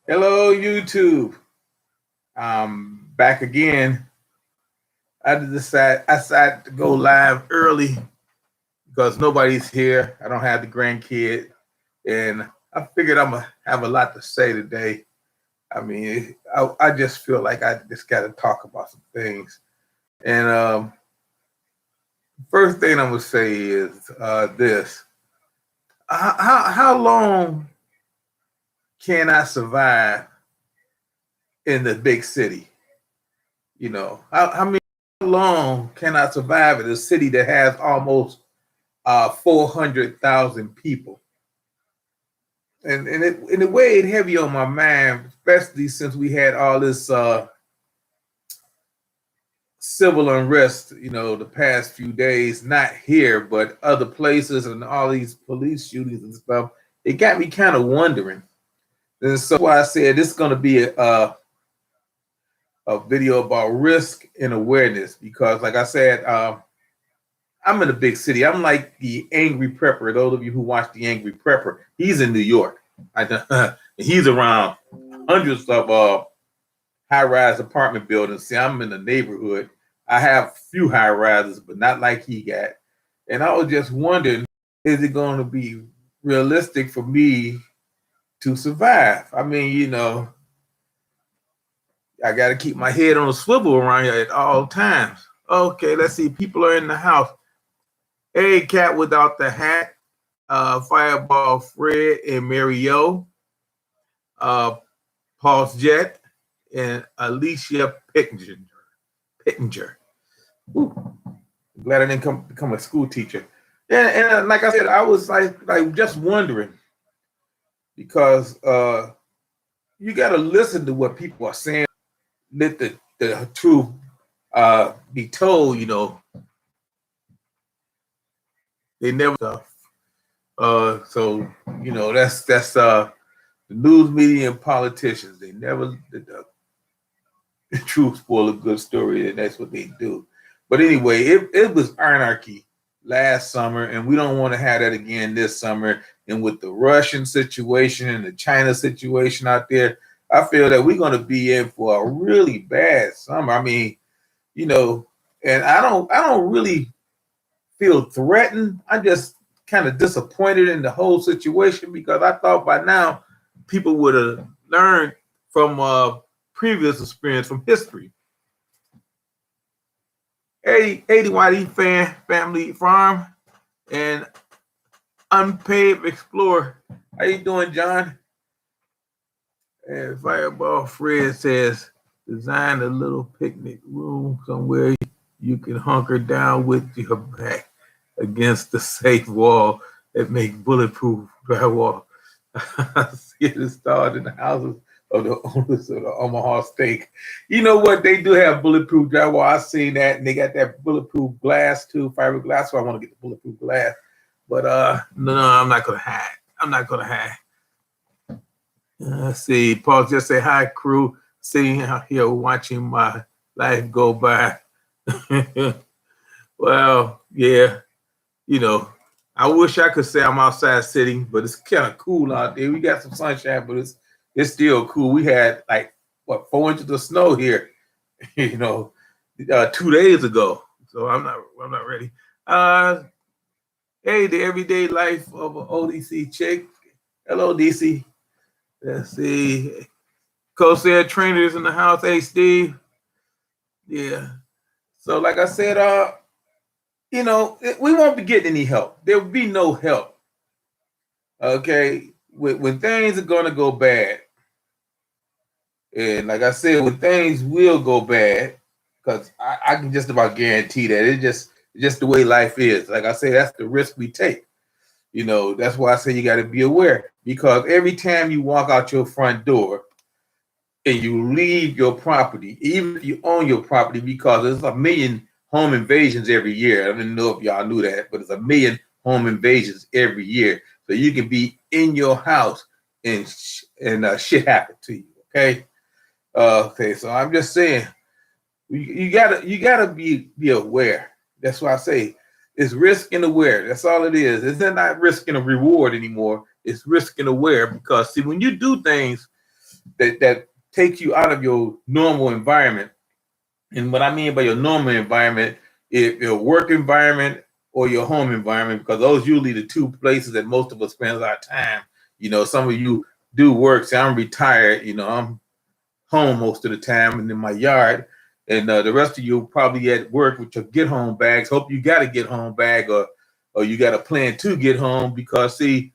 Hello, YouTube. I'm back again. I decided to go live early because nobody's here. I don't have the grandkid, and I figured I'm gonna have a lot to say today. I mean, I just feel like I just got to talk about some things. And first thing I'm gonna say is this: how long can I survive in the big city? How many long can I survive in a city that has almost 400,000 people? And the way it heavy on my mind, especially since we had all this civil unrest, the past few days, not here, but other places and all these police shootings and stuff, it got me kind of wondering. And so why I said this is going to be a video about risk and awareness because, like I said, I'm in a big city. I'm like the Angry Prepper. Those of you who watch the Angry Prepper, he's in New York. He's around hundreds of high-rise apartment buildings. See, I'm in the neighborhood. I have few high-rises, but not like he got. And I was just wondering, is it going to be realistic for me to survive? I mean, I got to keep my head on a swivel around here at all times. Okay, let's see. People are in the house. Hey, Cat without the hat, Fireball Fred and Mario, Pulse Jet, and Alicia Pittenger. Ooh, glad I didn't become a school teacher. And like I said, I was like just wondering because you got to listen to what people are saying. Let the truth be told. They never stuff. So that's the news media and politicians. They never the truth spoil a good story, and that's what they do. But anyway, it was anarchy last summer, and we don't want to have that again this summer. And with the Russian situation and the China situation out there, I feel that we're going to be in for a really bad summer. I mean, and I don't really feel threatened. I'm just kind of disappointed in the whole situation because I thought by now people would have learned from previous experience from history. Hey, ADYD family farm and unpaid explorer. How you doing, John? And Fireball Fred says, design a little picnic room somewhere you can hunker down with your back against the safe wall that make bulletproof drywall. See it installed in the houses of the owners of the Omaha Steak. You know what? They do have bulletproof drywall. I've seen that, and they got that bulletproof glass too, fiberglass. So I want to get the bulletproof glass. But no, I'm not gonna hide. I'm not gonna hide. Let's see. Paul just say hi, crew. Sitting out here watching my life go by. Well, yeah, I wish I could say I'm outside sitting, but it's kind of cool out there. We got some sunshine, but it's still cool. We had like 4 inches of snow here, 2 days ago. So I'm not ready. Hey, the everyday life of an ODC chick. Hello, DC. Let's see. Co-said trainers in the house. Hey, Steve. Yeah. So like I said, we won't be getting any help. There will be no help. Okay, when things are gonna go bad, and like I said, when things will go bad, because I can just about guarantee that it's just the way life is. Like I say, that's the risk we take. That's why I say you got to be aware because every time you walk out your front door and you leave your property, even if you own your property, because there's a million home invasions every year. I don't know if y'all knew that, but it's a million home invasions every year. So you can be in your house and shit happen to you. Okay. Okay. So I'm just saying, you gotta be aware. That's why I say it's risk and aware. That's all it is. It's not risk and a reward anymore. It's risk and aware because see, when you do things that takes you out of your normal environment. And what I mean by your normal environment, if your work environment or your home environment, because those usually the two places that most of us spend our time. Some of you do work. Say I'm retired. I'm home most of the time and in my yard. And the rest of you probably at work with your get home bags. Hope you got a get home bag or you got a plan to get home, because see,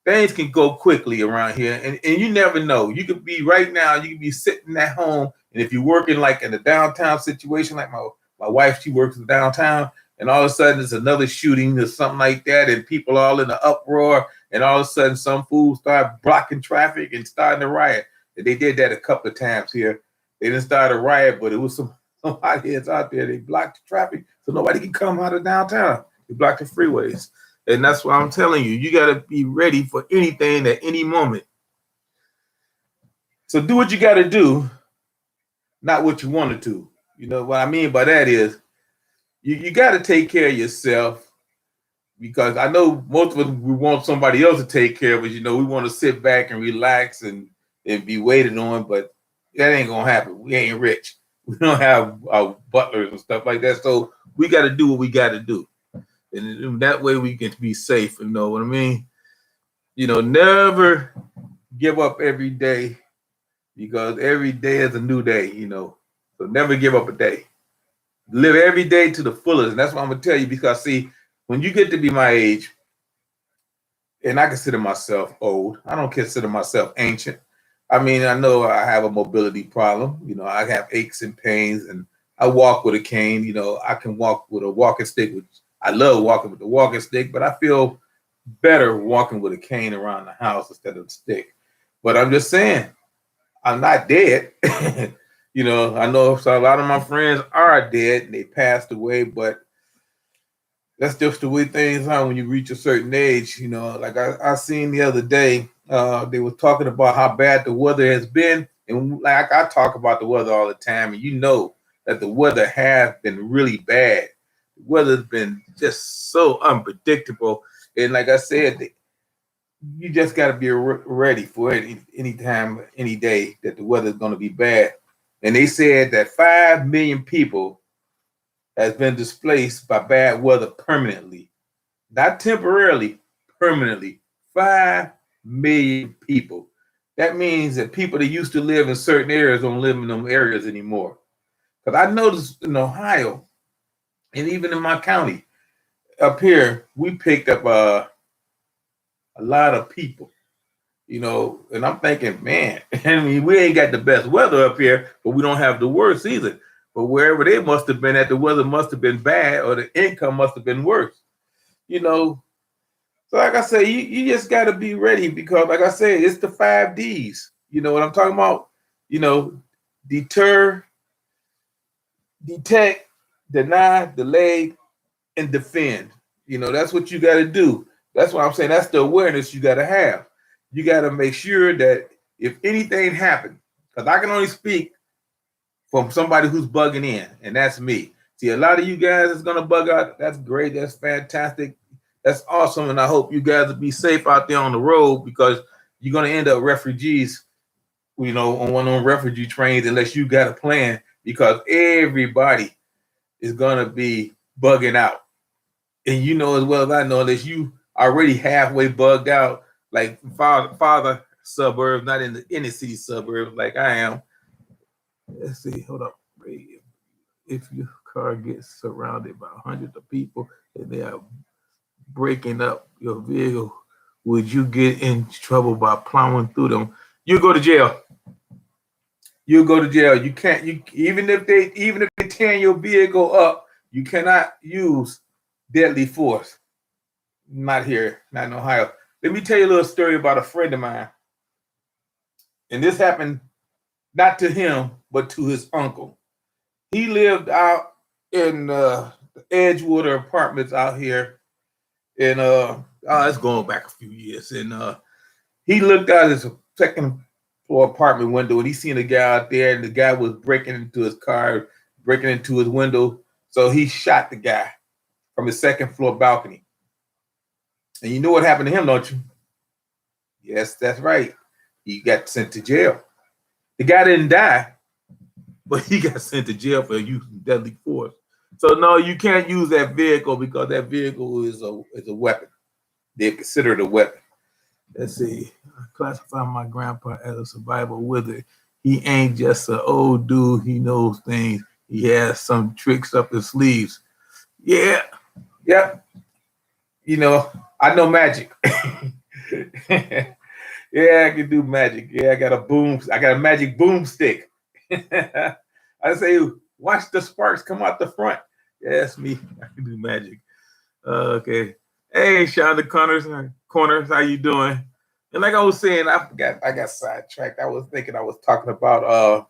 things can go quickly around here, and you never know. You could be right now, you could be sitting at home, and if you're working like in a downtown situation, like my wife, she works in downtown, and all of a sudden there's another shooting or something like that, and people all in the uproar, and all of a sudden some fools start blocking traffic and starting a riot. And they did that a couple of times here. They didn't start a riot, but it was some hotheads out there. They blocked the traffic so nobody can come out of downtown. They blocked the freeways. And that's why I'm telling you, you got to be ready for anything at any moment. So do what you got to do, not what you wanted to. What I mean by that is you got to take care of yourself, because I know most of us, we want somebody else to take care of us. We want to sit back and relax and be waited on, but that ain't going to happen. We ain't rich. We don't have butlers and stuff like that. So we got to do what we got to do. And that way we can be safe. You know what I mean? Never give up every day, because every day is a new day, So never give up a day. Live every day to the fullest. And that's what I'm going to tell you, because see, when you get to be my age, and I consider myself old, I don't consider myself ancient. I mean, I know I have a mobility problem. I have aches and pains, and I walk with a cane. I can walk with a walking stick, which I love walking with the walking stick, but I feel better walking with a cane around the house instead of a stick. But I'm just saying, I'm not dead. I know a lot of my friends are dead and they passed away, but that's just the way things are when you reach a certain age. Like I seen the other day, they were talking about how bad the weather has been. And like I talk about the weather all the time, and that the weather has been really bad. The weather's been just so unpredictable. And like I said, you just got to be ready for it any time, any day that the weather is going to be bad. And they said that 5 million people has been displaced by bad weather permanently, not temporarily, permanently. 5 million people. That means that people that used to live in certain areas don't live in them areas anymore. Because I noticed in Ohio, and even in my county up here, we picked up a lot of people, and I'm thinking, man, I mean, we ain't got the best weather up here, but we don't have the worst either. But wherever they must have been at, the weather must have been bad, or the income must have been worse, So like I say, you just got to be ready, because like I said, it's the 5 Ds. You know what I'm talking about? Deter, detect, deny, delay, and defend. That's what you got to do. That's what I'm saying. That's the awareness you got to have. You got to make sure that if anything happens, because I can only speak from somebody who's bugging in, and that's me. See, a lot of you guys is going to bug out. That's great. That's fantastic. That's awesome. And I hope you guys will be safe out there on the road, because you're going to end up refugees, on one of them refugee trains, unless you got a plan, because everybody is going to be bugging out. And as well as I know, unless you already halfway bugged out, like farther suburbs, not in the inner city suburbs like I am. Let's see, hold up. If your car gets surrounded by hundreds of people and they are breaking up your vehicle, would you get in trouble by plowing through them? You go to jail. You go to jail. You can't. Even if they tear your vehicle up, you cannot use deadly force. Not here, not in Ohio. Let me tell you a little story about a friend of mine. And this happened not to him, but to his uncle. He lived out in the Edgewater apartments out here. And it's going back a few years. And he looked out his second floor apartment window, and he seen a guy out there, and the guy was breaking into his car, breaking into his window. So he shot the guy from his second floor balcony. And you know what happened to him, don't you? Yes, that's right. He got sent to jail. The guy didn't die, but he got sent to jail for using deadly force. So no, you can't use that vehicle because that vehicle is a weapon. They consider it a weapon. Let's see. I classify my grandpa as a survival wizard. He ain't just an old dude. He knows things. He has some tricks up his sleeves. Yeah. Yep. You know, I know magic. Yeah, I can do magic. Yeah, I got a magic boomstick. I say, watch the sparks come out the front. Yeah, that's me. I can do magic. Okay. Hey, Shonda Corners, how you doing? And like I was saying, I got sidetracked. I was thinking I was talking about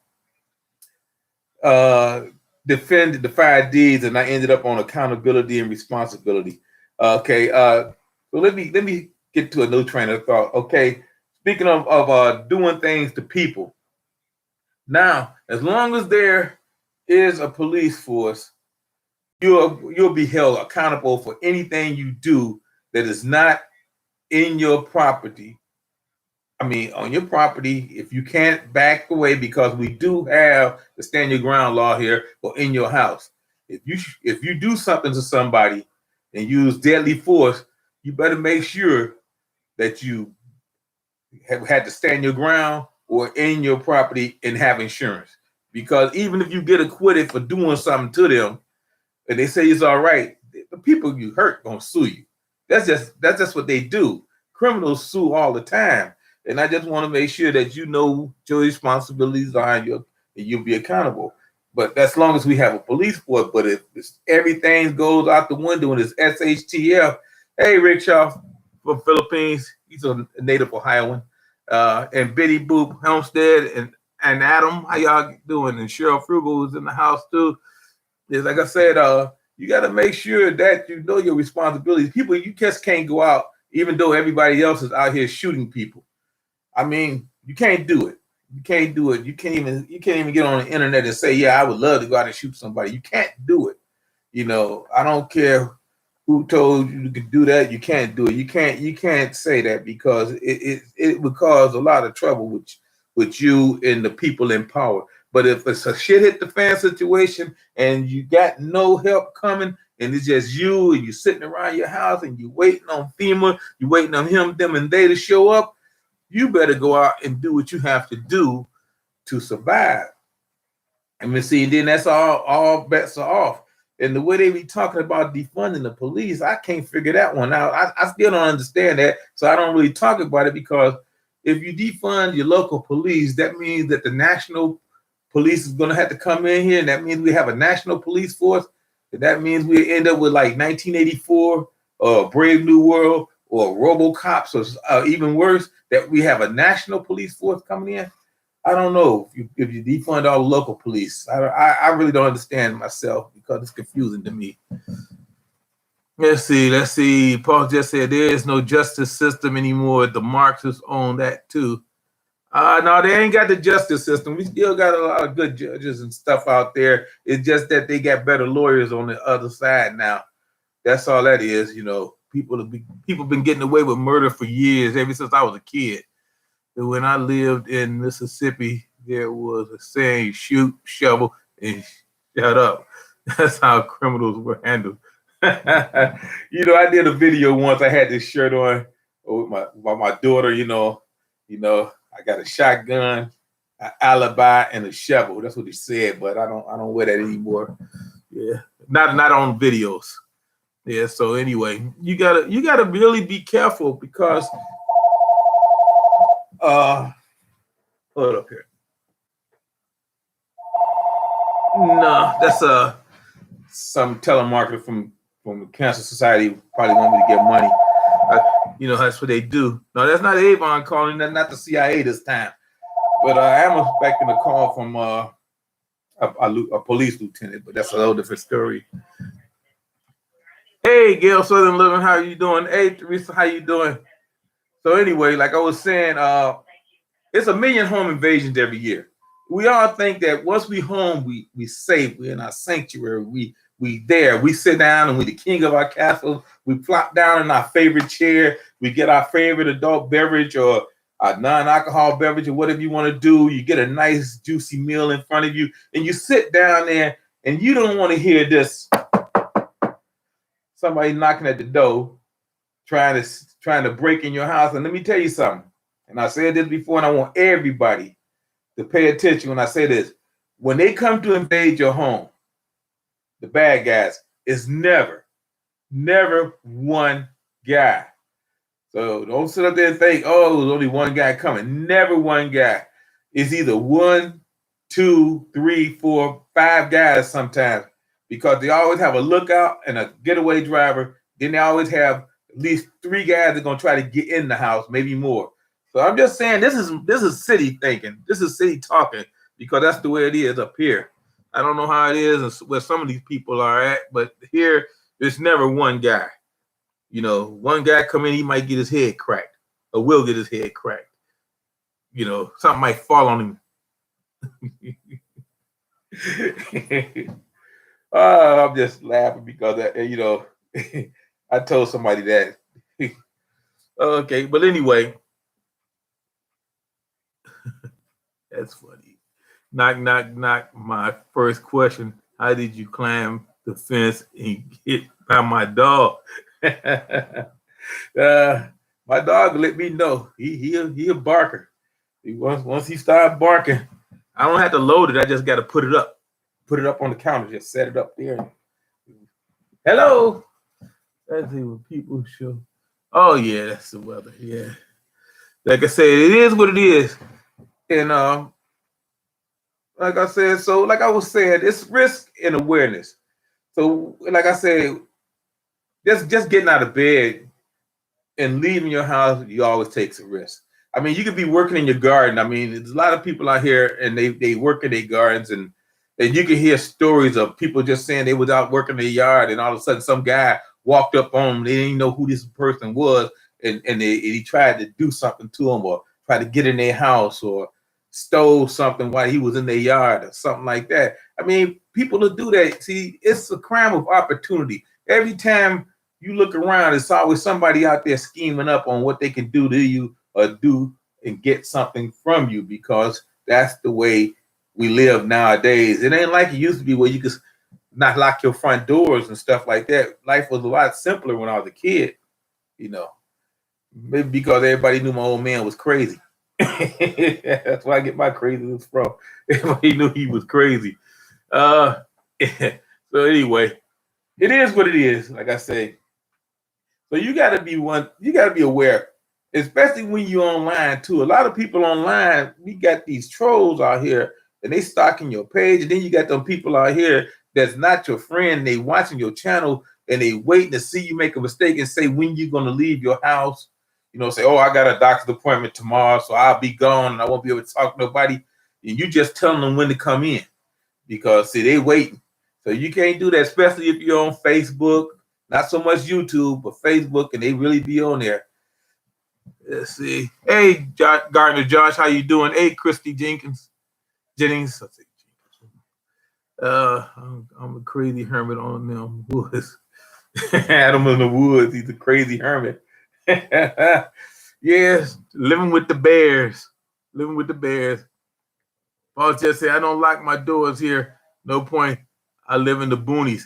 defend the 5 Ds, and I ended up on accountability and responsibility. Okay, so let me get to a new train of thought. Okay, speaking of doing things to people. Now, as long as there is a police force, you'll be held accountable for anything you do that is not in your property. I mean, on your property, if you can't back away, because we do have the stand your ground law here, or in your house. If you do something to somebody and use deadly force, you better make sure that you have had to stand your ground or in your property and have insurance. Because even if you get acquitted for doing something to them, and they say it's all right, the people you hurt gonna sue you. That's just what they do. Criminals sue all the time. And I just want to make sure that you know what your responsibilities are and you'll be accountable. But as long as we have a police force, but if everything goes out the window and it's SHTF, hey, Rickshaw from Philippines, he's a native Ohioan, and Biddy Boop Helmstead and Adam, how y'all doing? And Cheryl Frugal is in the house too. Is like I said, you got to make sure that you know your responsibilities. People, you just can't go out, even though everybody else is out here shooting people. I mean, you can't do it. You can't do it. You can't even get on the internet and say, yeah, I would love to go out and shoot somebody. You can't do it. You know, I don't care who told you to do that. You can't do it. You can't say that, because it would cause a lot of trouble with you and the people in power. But if it's a shit hit the fan situation and you got no help coming, and it's just you and you're sitting around your house and you're waiting on FEMA, you're waiting on him, them, and they to show up, you better go out and do what you have to do to survive. I mean, see, then that's all bets are off. And the way they be talking about defunding the police, I can't figure that one out. I still don't understand that. So I don't really talk about it, because if you defund your local police, that means that the national police is going to have to come in here. And that means we have a national police force. And that means we end up with like 1984 or Brave New World or RoboCops, or even worse, that we have a national police force coming in. I don't know if you defund all the local police. I really don't understand myself, because it's confusing to me. Let's see. Paul just said there is no justice system anymore. The Marxists own that too. No, they ain't got the justice system. We still got a lot of good judges and stuff out there. It's just that they got better lawyers on the other side now. That's all that is. You know, people been getting away with murder for years, ever since I was a kid. And when I lived in Mississippi, there was a saying: shoot, shovel, and shut up. That's how criminals were handled. You know, I did a video once. I had this shirt on with my daughter. You know, I got a shotgun, an alibi, and a shovel. That's what he said, but I don't wear that anymore. Yeah, not on videos. Yeah. So anyway, you gotta really be careful, because hold up here. No, that's some telemarketer from the Cancer Society probably want me to get money. You know, that's what they do. No, that's not Avon calling. That's not the CIA this time. But I am expecting a call from a police lieutenant, but that's a whole different story. Hey, Gail Southern Living, how you doing? Hey, Teresa, how you doing? So anyway, like I was saying, it's 1 million home invasions every year. We all think that once we home, we safe. We're in our sanctuary. We there. We sit down and we're the king of our castle. We plop down in our favorite chair. We get our favorite adult beverage or a non-alcohol beverage or whatever you want to do. You get a nice juicy meal in front of you, and you sit down there, and you don't want to hear this somebody knocking at the door, trying to break in your house. And let me tell you something. And I said this before, and I want everybody to pay attention when I say this. When they come to invade your home, the bad guys, it's never one guy. So don't sit up there and think, oh, there's only one guy coming. Never one guy. It's either 1, 2, 3, 4, 5 guys sometimes, because they always have a lookout and a getaway driver. Then they always have at least 3 guys that are going to try to get in the house, maybe more. So I'm just saying this is city thinking. This is city talking, because that's the way it is up here. I don't know how it is where some of these people are at, but here there's never one guy. You know, one guy come in, he might get his head cracked, or will get his head cracked. You know, something might fall on him. I'm just laughing because you know, I told somebody that. Okay, but anyway, that's funny. Knock. My first question: how did you climb the fence and get by my dog? My dog let me know. He a barker. Once he started barking, I don't have to load it. I just got to put it up on the counter. Just set it up there. Hello. Let's see what people show. Oh yeah, that's the weather. Yeah, like I said, it is what it is. And like I said, so like I was saying, it's risk and awareness. So like I said, just getting out of bed and leaving your house, you always take some risk. I mean, you could be working in your garden. I mean, there's a lot of people out here and they work in their gardens, and you can hear stories of people just saying they was out working their yard, and all of a sudden some guy walked up on them. They didn't know who this person was, and he tried to do something to them, or tried to get in their house, or stole something while he was in their yard, or something like that. I mean, people will do that. See, it's a crime of opportunity. Every time you look around, it's always somebody out there scheming up on what they can do to you or do and get something from you, because that's the way we live nowadays. It ain't like it used to be where you could not lock your front doors and stuff like that. Life was a lot simpler when I was a kid, you know. Maybe because everybody knew my old man was crazy. That's where I get my craziness from. Everybody knew he was crazy. So anyway, it is what it is, like I say. So you gotta be aware, especially when you're online too. A lot of people online, we got these trolls out here, and they stalking your page, and then you got them people out here that's not your friend. They watching your channel, and they waiting to see you make a mistake and say when you're gonna leave your house. You know, say, oh, I got a doctor's appointment tomorrow, so I'll be gone and I won't be able to talk to nobody. And you just telling them when to come in, because see, they waiting. So you can't do that, especially if you're on Facebook. Not so much YouTube, but Facebook, and they really be on there. Let's see. Hey, Gardner Josh, how you doing? Hey, Christy Jennings. I'm a crazy hermit on them woods. Adam in the woods. He's a crazy hermit. Yes, living with the bears. Paul just said, I don't lock my doors here. No point. I live in the boonies.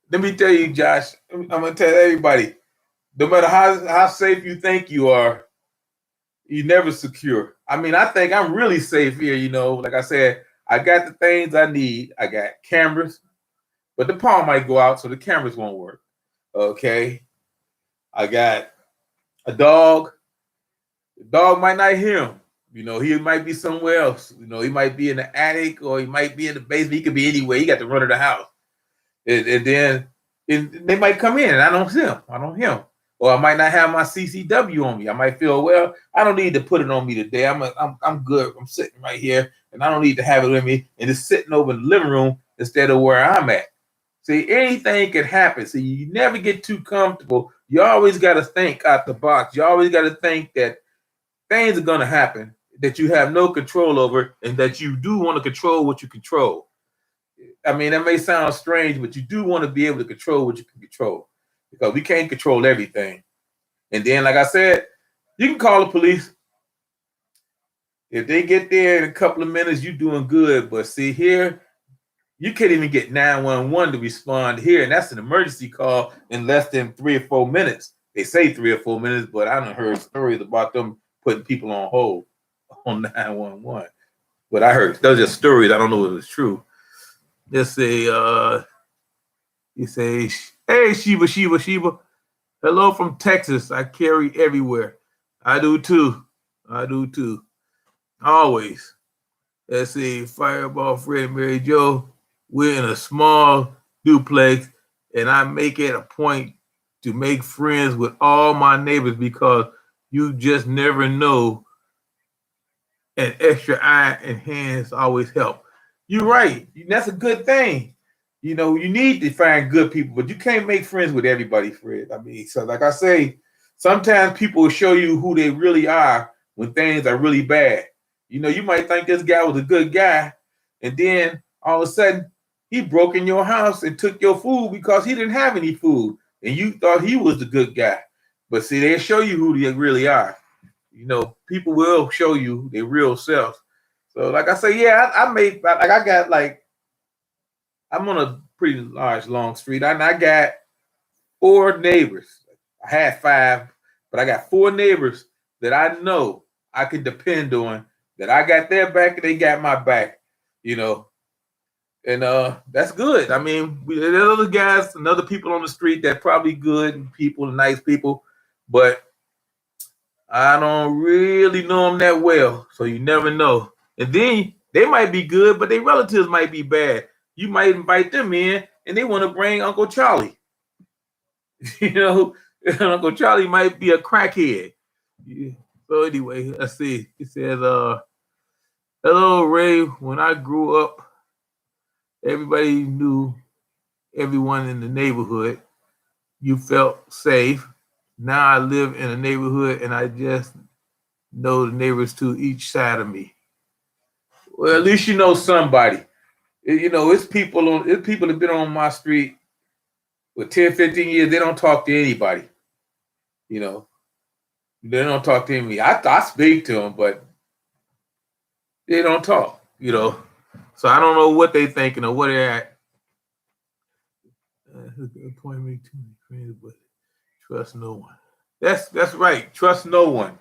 Let me tell you, Josh, I'm going to tell everybody, no matter how safe you think you are, you're never secure. I mean, I think I'm really safe here, you know. Like I said, I got the things I need. I got cameras, but the power might go out, so the cameras won't work. Okay. I got a dog. The dog might not hear him. You know, he might be somewhere else. You know, he might be in the attic, or he might be in the basement. He could be anywhere. He got the run of the house. And then they might come in and I don't see him. Or I might not have my CCW on me. I might feel, well, I don't need to put it on me today. I'm good. I'm sitting right here, and I don't need to have it with me. And it's sitting over in the living room instead of where I'm at. See, anything can happen. See, you never get too comfortable. You always got to think out the box. You always got to think that things are going to happen that you have no control over, and that you do want to control what you control. I mean, that may sound strange, but you do want to be able to control what you can control, because we can't control everything. And then, like I said, you can call the police. If they get there in a couple of minutes, you're doing good. But see here, you can't even get 911 to respond here, and that's an emergency call in less than 3 or 4 minutes. They say 3 or 4 minutes, but I done heard stories about them putting people on hold on 911. But I heard those are stories. I don't know if it's true. Let's say, you say, hey, Sheba. Hello from Texas. I carry everywhere. I do too. Always. Let's see, Fireball Fred and Mary Jo. We're in a small duplex, and I make it a point to make friends with all my neighbors because you just never know. An extra eye and hands always help. You're right. That's a good thing. You know, you need to find good people, but you can't make friends with everybody, Fred. I mean, so like I say, sometimes people will show you who they really are when things are really bad. You know, you might think this guy was a good guy, and then all of a sudden he broke in your house and took your food because he didn't have any food, and you thought he was the good guy. But see, they show you who they really are. You know, people will show you their real selves. So, like I say, yeah, I'm on a pretty large, long street, and I got 4 neighbors. I had 5, but I got 4 neighbors that I know I can depend on, that I got their back and they got my back, you know. And that's good. I mean, there's other guys and other people on the street that probably good and people, nice people, but I don't really know them that well, so you never know. And then they might be good, but their relatives might be bad. You might invite them in, and they want to bring Uncle Charlie. You know, Uncle Charlie might be a crackhead. Yeah. So anyway, let's see. It says, hello, Ray. When I grew up, everybody knew everyone in the neighborhood. You felt safe. Now I live in a neighborhood, and I just know the neighbors to each side of me. Well, at least you know somebody. You know, it's people that have been on my street for 10, 15 years. They don't talk to anybody. You know, they don't talk to me. I speak to them, but they don't talk. You know, so I don't know what they thinking or where they're at. Point me too many friends, but trust no one. That's right. Trust no one.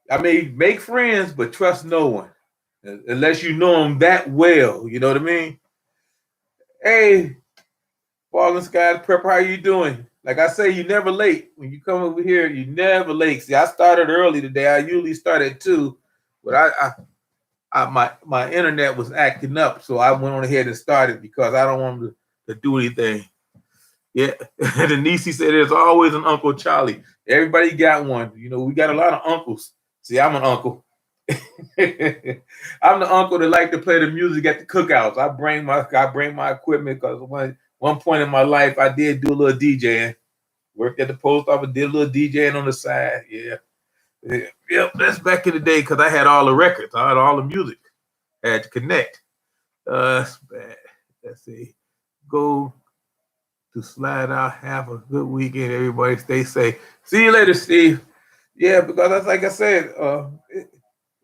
I mean, make friends, but trust no one unless you know them that well. You know what I mean? Hey, Fallen Skies Prepper, how you doing? Like I say, you're never late. When you come over here, you're never late. See, I started early today. I usually start at 2, but my internet was acting up, so I went on ahead and started because I don't want to do anything. Yeah, the Nisi said there's always an Uncle Charlie. Everybody got one. You know, we got a lot of uncles. See, I'm an uncle. I'm the uncle that like to play the music at the cookouts. I bring my equipment because one point in my life I did do a little DJing. Worked at the post office, did a little DJing on the side. Yeah. Yep, that's back in the day because I had all the records. I had all the music. I had to connect. That's bad. Let's see. Go to slide out. Have a good weekend, everybody. Stay safe. See you later, Steve. Yeah, because that's like I said,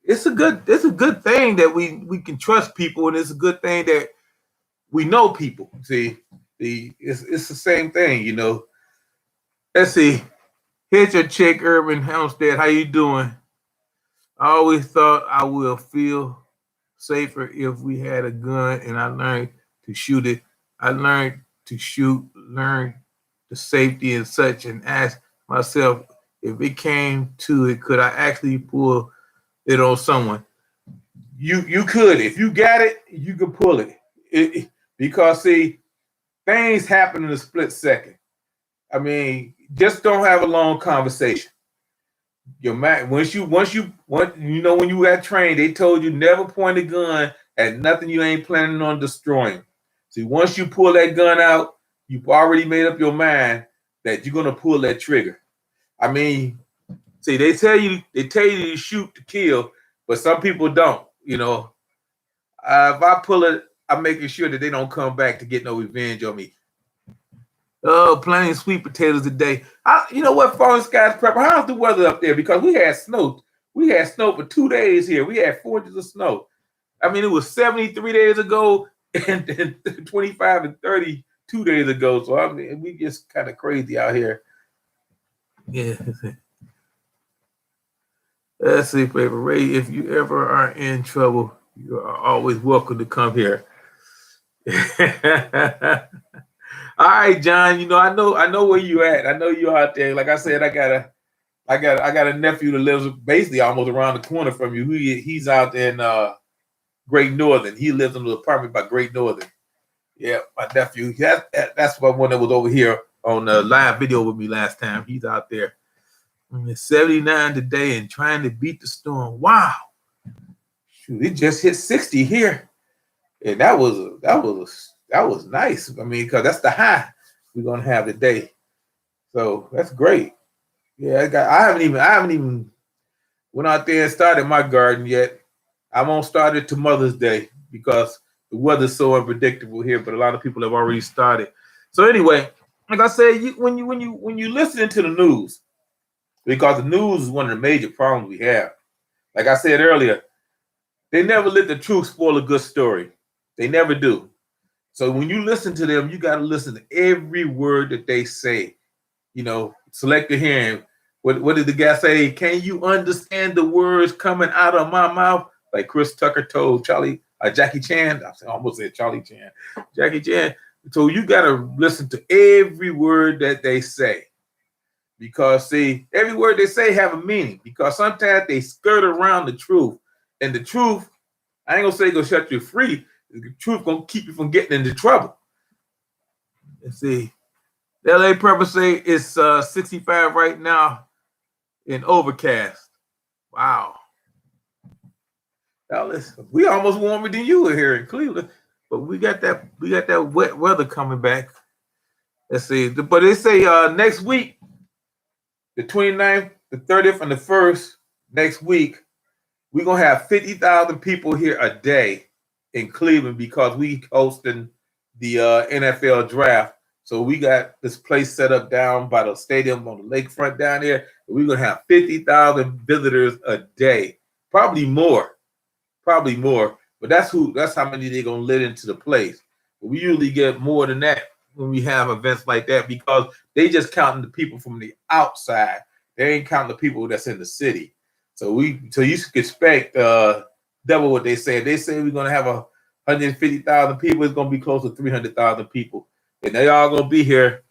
it's a good thing that we can trust people, and it's a good thing that we know people. See, it's the same thing, you know. Let's see. Here's your chick, Urban Helmstead. How you doing? I always thought I will feel safer if we had a gun, and I learned to shoot it. I learned to shoot, learn the safety and such, and ask myself, if it came to it, could I actually pull it on someone? You could. If you got it, you can pull it. Because see, things happen in a split second. I mean, just don't have a long conversation. Your man, when you got trained, they told you never point a gun at nothing you ain't planning on destroying. See, once you pull that gun out, you've already made up your mind that you're gonna pull that trigger. I mean, see, they tell you to shoot to kill, but some people don't. You know, if I pull it, I'm making sure that they don't come back to get no revenge on me. Oh, planting sweet potatoes today. You know what, Fallen Skies Prepper? How's the weather up there? Because we had snow. We had snow for 2 days here. We had 4 inches of snow. I mean, it was 73 days ago and 25 and 32 days ago. So I mean, we just kind of crazy out here. Yeah. Let's see, Paper Ray. If you ever are in trouble, you are always welcome to come here. All right, John. You know, I know where you at. I know you're out there. Like I said, I got a nephew that lives basically almost around the corner from you. He's out in Great Northern. He lives in an apartment by Great Northern. Yeah, my nephew. That's the one that was over here on the live video with me last time. He's out there. It's 79 today and trying to beat the storm. Wow. Shoot, it just hit 60 here. And that was nice. I mean, because that's the high we're gonna have today. So that's great. Yeah, I haven't even went out there and started my garden yet. I won't start it to Mother's Day because the weather's so unpredictable here, but a lot of people have already started. So anyway, like I said, when you listen to the news, because the news is one of the major problems we have. Like I said earlier, they never let the truth spoil a good story. They never do. So when you listen to them, you got to listen to every word that they say. You know, select your hearing. What did the guy say? Can you understand the words coming out of my mouth? Like Chris Tucker told Jackie Chan. I almost said Charlie Chan. Jackie Chan. So you got to listen to every word that they say. Because, see, every word they say have a meaning. Because sometimes they skirt around the truth. And the truth, I ain't going to say going to shut you free. The truth going to keep you from getting into trouble. Let's see. The LA Purpose say it's 65 right now in overcast. Wow. Now listen, we almost warmer than you were here in Cleveland. But we got that wet weather coming back. Let's see. But they say next week, the 29th, the 30th, and the 1st, next week, we're going to have 50,000 people here a day in Cleveland because we hosting the NFL draft. So we got this place set up down by the stadium on the lakefront down there. We're going to have 50,000 visitors a day, probably more. But that's how many they're going to let into the place. But we usually get more than that when we have events like that because they just counting the people from the outside. They ain't counting the people that's in the city. So you should expect double what they say. They say we're going to have 150,000 people. It's going to be close to 300,000 people. And they all going to be here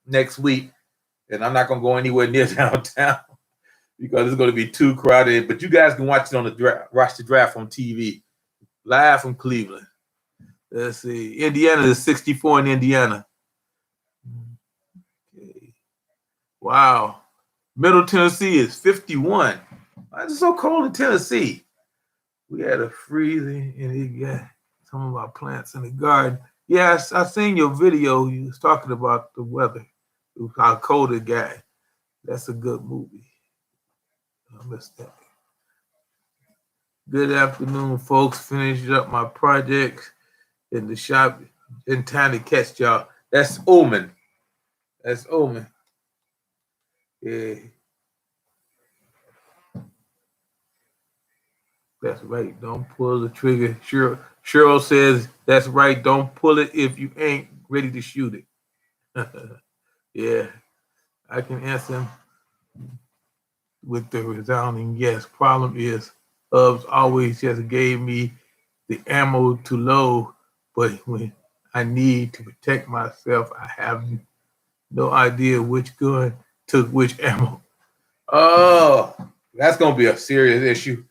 next week. And I'm not going to go anywhere near downtown because it's going to be too crowded. But you guys can watch it on watch the draft on TV, live from Cleveland. Let's see. Indiana is 64 in Indiana. Okay. Wow. Middle Tennessee is 51. Why is it so cold in Tennessee? We had a freezing and it got some of our plants in the garden. Yes, I seen your video. You was talking about the weather, how cold it got. That's a good movie. I missed that. Good afternoon, folks. Finished up my project in the shop in time to catch y'all. That's Omen. Yeah. That's right. Don't pull the trigger. Cheryl says that's right. Don't pull it if you ain't ready to shoot it. Yeah, I can answer him with the resounding yes. Problem is, Hubs always just gave me the ammo to load, but when I need to protect myself, I have no idea which gun took which ammo. Oh, that's gonna be a serious issue.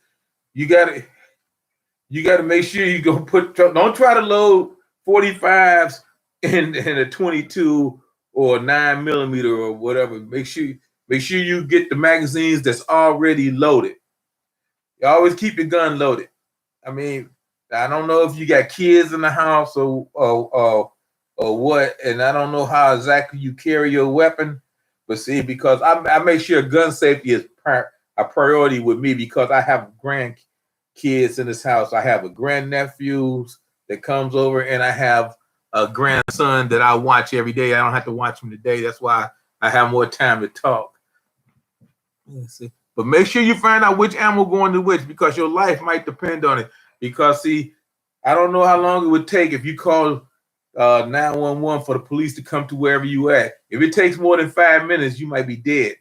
You gotta make sure you go don't try to load 45s in a 22 or 9mm or whatever. Make sure you get the magazines that's already loaded. You always keep your gun loaded. I mean, I don't know if you got kids in the house or what, and I don't know how exactly you carry your weapon, but see, because I make sure gun safety is a priority with me because I have grandkids in this house. I have a grandnephew that comes over, and I have a grandson that I watch every day. I don't have to watch him today. That's why I have more time to talk. Let's see. But make sure you find out which ammo going to which, because your life might depend on it. Because see, I don't know how long it would take if you call 911 for the police to come to wherever you at. If it takes more than 5 minutes, you might be dead.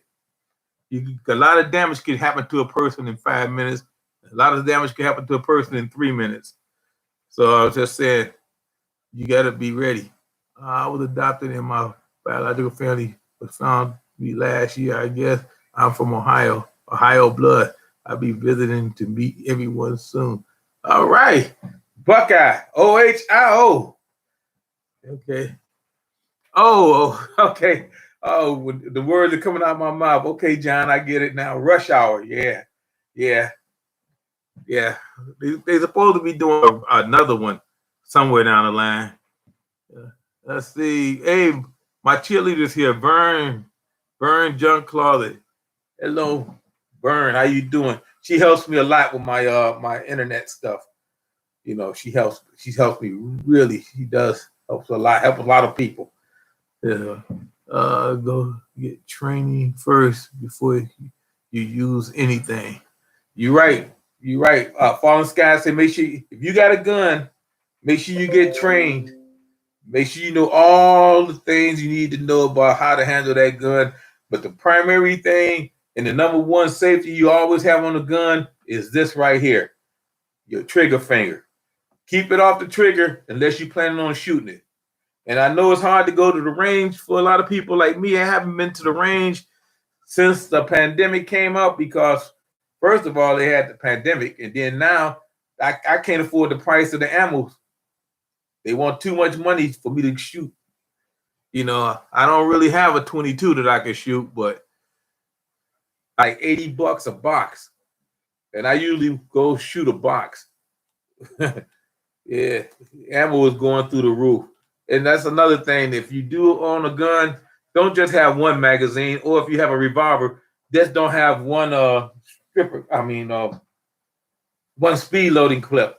A lot of damage can happen to a person in 5 minutes. A lot of damage can happen to a person in 3 minutes. So I was just saying, you got to be ready. I was adopted in my biological family was found me last year, I guess. I'm from Ohio blood. I'll be visiting to meet everyone soon. All right. Buckeye, OHIO. Okay. Oh, okay. Oh, the words are coming out of my mouth. Okay, John, I get it now. Rush hour. Yeah. They're supposed to be doing another one somewhere down the line. Let's see. Hey, my cheerleader's here. Vern John Claude. Hello, Vern. How you doing? She helps me a lot with my my internet stuff. You know, she helps me really. She does help a lot of people. Yeah. Go get training first before you use anything. You're right. Fallen Sky said, make sure if you got a gun, make sure you get trained. Make sure you know all the things you need to know about how to handle that gun. But the primary thing and the number one safety you always have on the gun is this right here, your trigger finger. Keep it off the trigger unless you're planning on shooting it. And I know it's hard to go to the range for a lot of people like me. I haven't been to the range since the pandemic came up because, first of all, they had the pandemic. And then now I can't afford the price of the ammo. They want too much money for me to shoot. You know, I don't really have a 22 that I can shoot, but like $80 a box. And I usually go shoot a box. Yeah, ammo is going through the roof. And that's another thing. If you do own a gun, don't just have one magazine, or if you have a revolver, just don't have one one speed loading clip.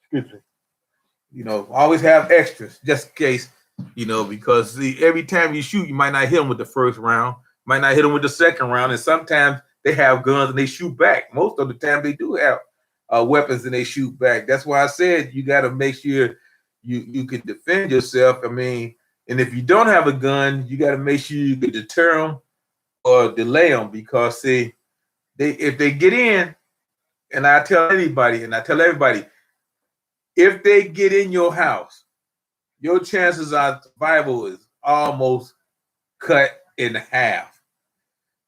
Excuse me. You know, always have extras just in case, you know, because every time you shoot, you might not hit them with the first round, might not hit them with the second round. And sometimes they have guns and they shoot back. Most of the time they do have weapons and they shoot back. That's why I said you got to make sure you can defend yourself. I mean, and if you don't have a gun, you got to make sure you can deter them or delay them, because see, if they get in, and I tell everybody, if they get in your house, your chances of survival is almost cut in half.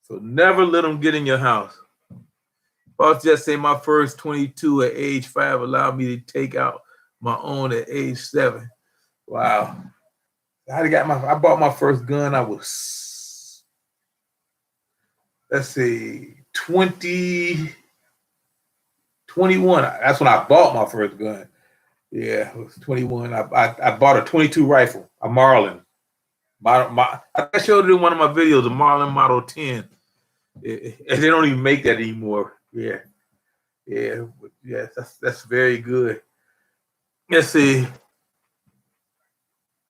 So never let them get in your house. I'll just say my first 22 at age 5 allowed me to take out my own at age 7. Wow. I bought my first gun. I was, 21. That's when I bought my first gun. Yeah, it was 21. I bought a 22 rifle, a Marlin. I showed it in one of my videos, a Marlin Model 10. And they don't even make that anymore. Yeah, that's very good. Let's see.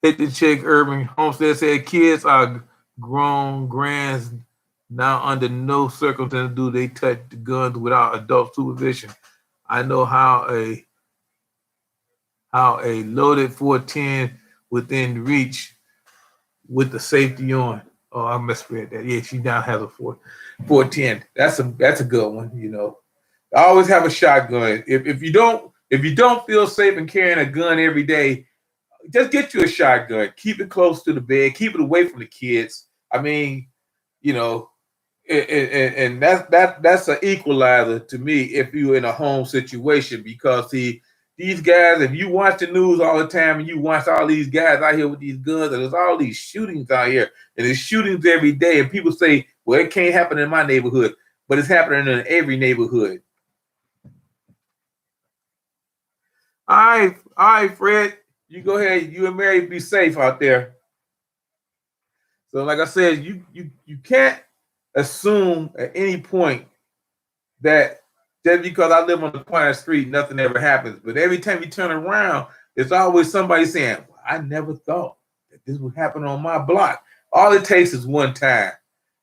Hit the chick. Urban Homestead said kids are grown grands now. Under no circumstance do they touch the guns without adult supervision. I know how a loaded 410 within reach with the safety on. Oh, I misread that. Yeah, she now has a 410. That's a good one. You know, I always have a shotgun. If you don't feel safe in carrying a gun every day, just get you a shotgun. Keep it close to the bed. Keep it away from the kids. I mean, you know, and that's an equalizer to me if you're in a home situation, because these guys, if you watch the news all the time and you watch all these guys out here with these guns, and there's all these shootings out here, and there's shootings every day, and people say, well, it can't happen in my neighborhood, but it's happening in every neighborhood. All right, Fred, you go ahead. You and Mary be safe out there. So like I said, you can't assume at any point that just because I live on the quiet street, nothing ever happens. But every time you turn around, there's always somebody saying, well, I never thought that this would happen on my block. All it takes is one time.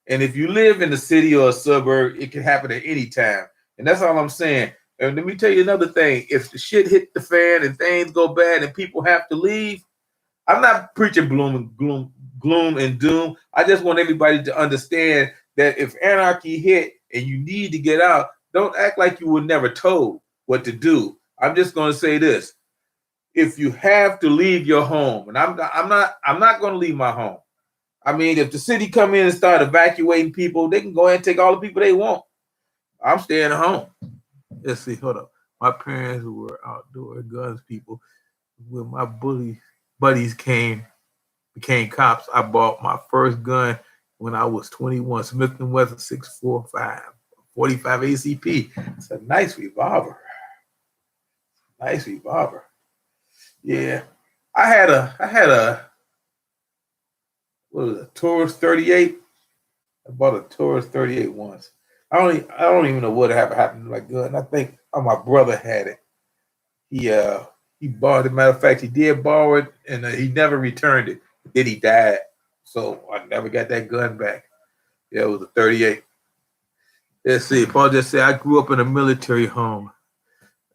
And if you live in the city or a suburb, it can happen at any time. And that's all I'm saying. And let me tell you another thing. If the shit hit the fan and things go bad and people have to leave, I'm not preaching gloom and doom. I just want everybody to understand that if anarchy hit and you need to get out, don't act like you were never told what to do. I'm just going to say this. If you have to leave your home, and I'm not going to leave my home. I mean, if the city come in and start evacuating people, they can go ahead and take all the people they want. I'm staying at home. Let's see, hold up. My parents who were outdoor guns people, when my buddies became cops, I bought my first gun when I was 21, Smith & Wesson 645, 45 ACP. It's a nice revolver. Nice revolver. Yeah. I had a what was it, Taurus 38? I bought a Taurus 38 once. I don't even know what happened to my gun. I think my brother had it. He bought it. Matter of fact, he did borrow it, and he never returned it. Then he died, so I never got that gun back. Yeah, it was a 38. Let's see. Paul just said, I grew up in a military home.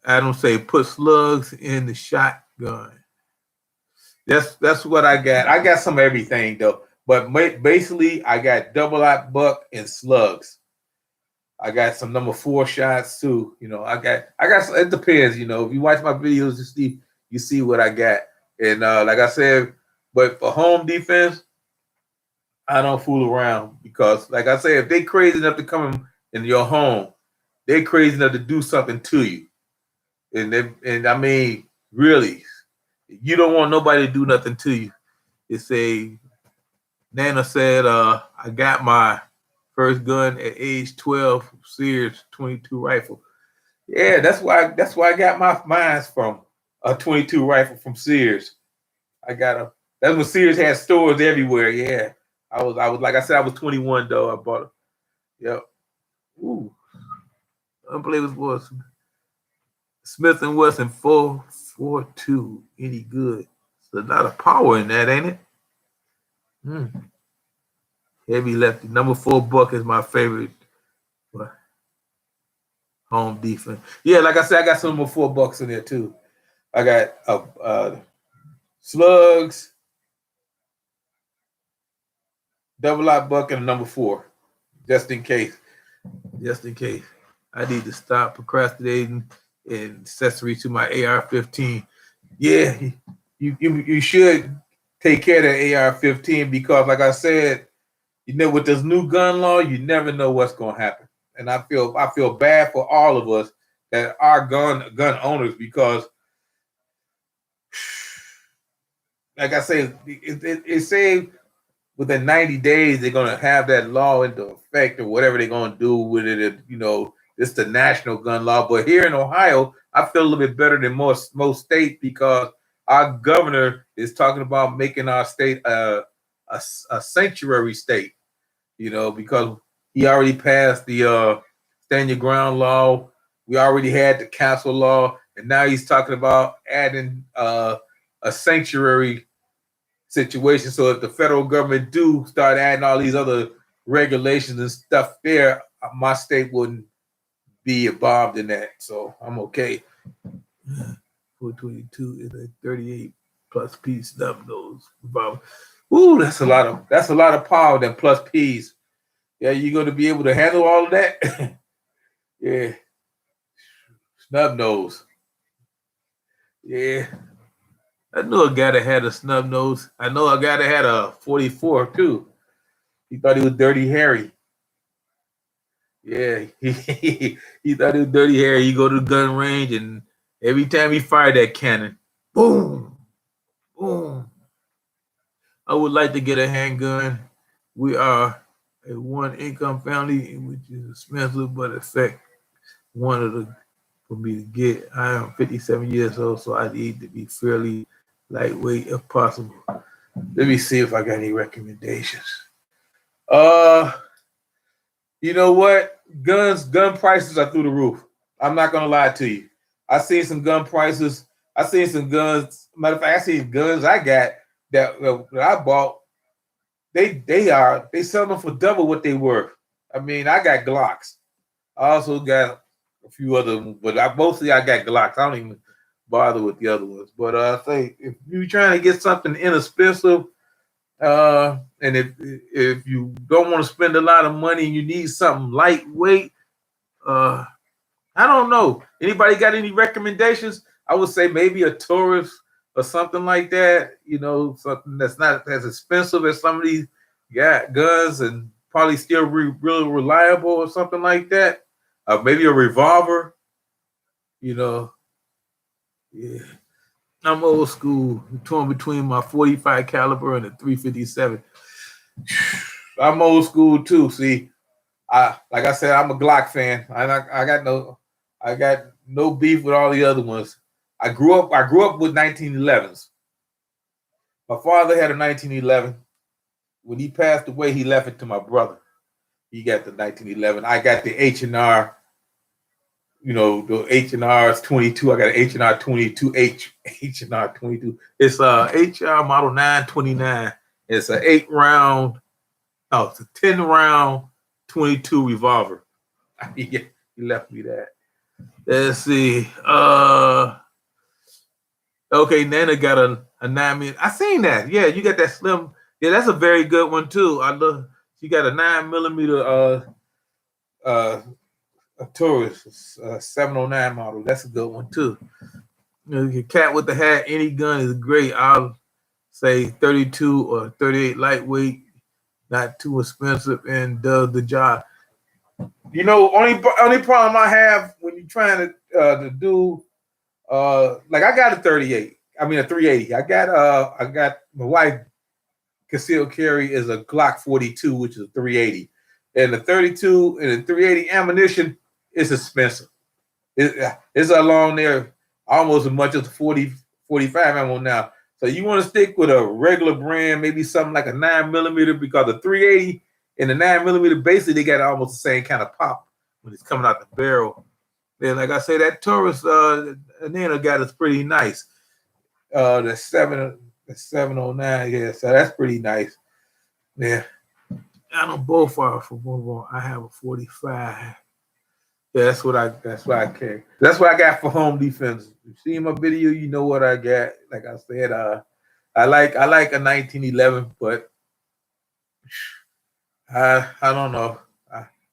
Adam say, put slugs in the shotgun. That's what I got. I got some of everything though, but basically I got double-aught buck and slugs. I got some number 4 shots too. You know, I got. It depends. You know, if you watch my videos, you see what I got. And like I said, but for home defense, I don't fool around because, like I said, if they crazy enough to come in your home, they crazy enough to do something to you. And I mean, really, you don't want nobody to do nothing to you. It's Nana said, I got my first gun at age 12, Sears 22 rifle. Yeah, that's why I got mine from a 22 rifle from Sears. That's when Sears had stores everywhere. Yeah, I was like I said, I was 21 though. I bought it. Yep. Ooh, unbelievable. Smith & Wesson 4.42. Any good? There's a lot of power in that, ain't it? Heavy lefty. Number 4 buck is my favorite home defense. Yeah, like I said, I got some more 4 bucks in there too. I got slugs, double-aught buck, and a number 4, just in case. Just in case. I need to stop procrastinating and accessory to my AR-15. Yeah, you should take care of that AR-15 because, like I said, you know, with this new gun law, you never know what's going to happen. And I feel bad for all of us that are gun owners because, like I say, it said within 90 days they're going to have that law into effect or whatever they're going to do with it. You know, it's the national gun law. But here in Ohio, I feel a little bit better than most states because our governor is talking about making our state a sanctuary state. You know, because he already passed the stand your ground law. We already had the council law, and now he's talking about adding a sanctuary situation. So if the federal government do start adding all these other regulations and stuff there, my state wouldn't be involved in that. So I'm okay. 422 is a 38 plus P snub nose. Ooh, that's a lot of power. That plus P's. Yeah, you're going to be able to handle all of that. Yeah, snub nose. Yeah, I knew a guy that had a snub nose. I know a guy that had a 44 too. He thought he was Dirty Harry. Yeah, he thought he was Dirty Harry. He go to the gun range, and every time he fired that cannon, boom, boom. I would like to get a handgun. We are a one-income family, which is expensive, but affect one of the for me to get. I am 57 years old, so I need to be fairly lightweight if possible. Let me see if I got any recommendations. You know what? Gun prices are through the roof. I'm not gonna lie to you. I seen some gun prices. I seen some guns. Matter of fact, I seen guns I got that I bought they sell them for double what they were. I mean, I got Glocks. I also got a few other ones, but mostly I got Glocks. I don't even bother with the other ones. But I say if you're trying to get something inexpensive, and if you don't want to spend a lot of money and you need something lightweight, I don't know. Anybody got any recommendations? I would say maybe a Taurus or something like that. You know, something that's not as expensive as some of these guns and probably still really reliable or something like that. Maybe a revolver. You know, yeah. I'm old school. I'm torn between my 45 caliber and a 357. I'm old school too. See, like I said, I'm a Glock fan. I got no beef with all the other ones. I grew up with 1911s. My father had a 1911. When he passed away, he left it to my brother. He got the 1911. I got the H&R. You know, the H&R 22. I got an H&R 22 H&R 22. It's a HR model 929. It's an 8-round. Oh, it's a 10-round 22 revolver. He left me that. Let's see. Okay, Nana got a 9mm. I seen that. Yeah, you got that slim. Yeah, that's a very good one too. I love. She got a 9mm a Taurus 709 model. That's a good one too. You know, your cat with the hat, any gun is great. I'll say 32 or 38 lightweight, not too expensive, and does the job. You know, only problem I have when you're trying to do like I got a 38. I mean a 380. I got my wife concealed carry is a Glock 42, which is a 380, and the 32 and the 380 ammunition is expensive. It's along there almost as much as the 45 ammo now. So you want to stick with a regular brand, maybe something like a 9mm, because the 380 and the 9mm basically they got almost the same kind of pop when it's coming out the barrel. Then, like I say, that Taurus Nana got is pretty nice. The 709, yeah, so that's pretty nice. Yeah, I know both are for one. I have a 45. Yeah, that's what I carry. That's what I got for home defense. You see my video, you know what I got. Like I said, I like a 1911, but I don't know.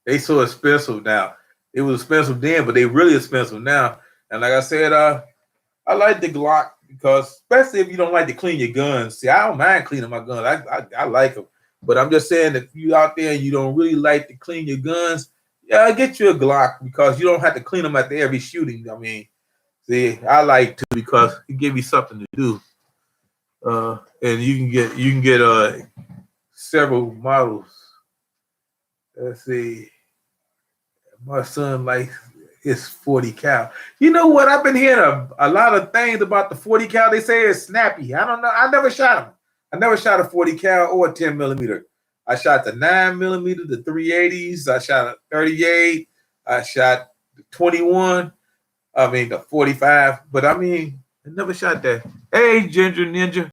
They so expensive now. It was expensive then, but they really expensive now. And like I said, I like the Glock because especially if you don't like to clean your guns. See, I don't mind cleaning my guns. I like them. But I'm just saying if you out there and you don't really like to clean your guns, yeah, get you a Glock because you don't have to clean them after every shooting. I mean, see, I like to because it gives me something to do. And you can get several models. Let's see. My son likes his 40 cal. You know what? I've been hearing a lot of things about the 40 cal. They say it's snappy. I don't know. I never shot them. I never shot a 40 cal or a 10mm. I shot the 9mm, the 380s. I shot a 38. I shot the 21. I mean the 45. But I mean, I never shot that. Hey, Ginger Ninja.